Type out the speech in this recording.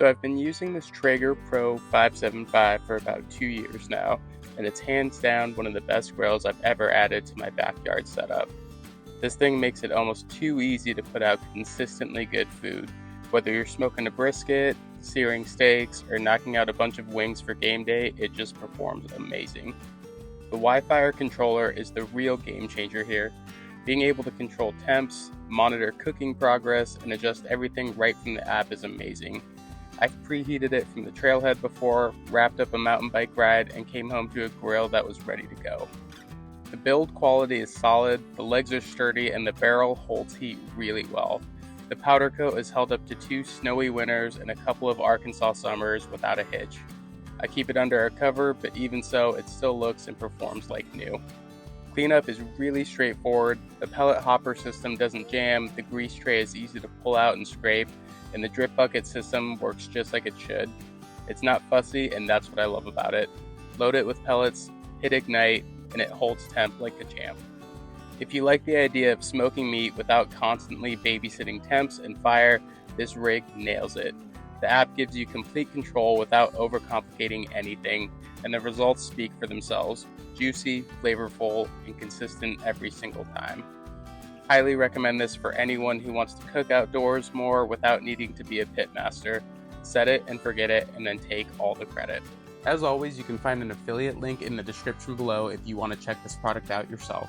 So I've been using this Traeger Pro 575 for about 2 years now, and it's hands down one of the best grills I've ever added to my backyard setup. This thing makes it almost too easy to put out consistently good food, whether you're smoking a brisket, searing steaks, or knocking out a bunch of wings for game day. It just performs amazing. The WiFIRE controller is the real game changer here. Being able to control temps, monitor cooking progress, and adjust everything right from the app is amazing. I've preheated it from the trailhead before, wrapped up a mountain bike ride, and came home to a grill that was ready to go. The build quality is solid, the legs are sturdy, and the barrel holds heat really well. The powder coat has held up to 2 snowy winters and a couple of Arkansas summers without a hitch. I keep it under a cover, but even so, it still looks and performs like new. Cleanup is really straightforward, the pellet hopper system doesn't jam, the grease tray is easy to pull out and scrape, and the drip bucket system works just like it should. It's not fussy, and that's what I love about it. Load it with pellets, hit ignite, and it holds temp like a champ. If you like the idea of smoking meat without constantly babysitting temps and fire, this rig nails it. The app gives you complete control without overcomplicating anything, and the results speak for themselves. Juicy, flavorful, and consistent every single time. Highly recommend this for anyone who wants to cook outdoors more without needing to be a pitmaster. Set it and forget it, and then take all the credit. As always, you can find an affiliate link in the description below if you want to check this product out yourself.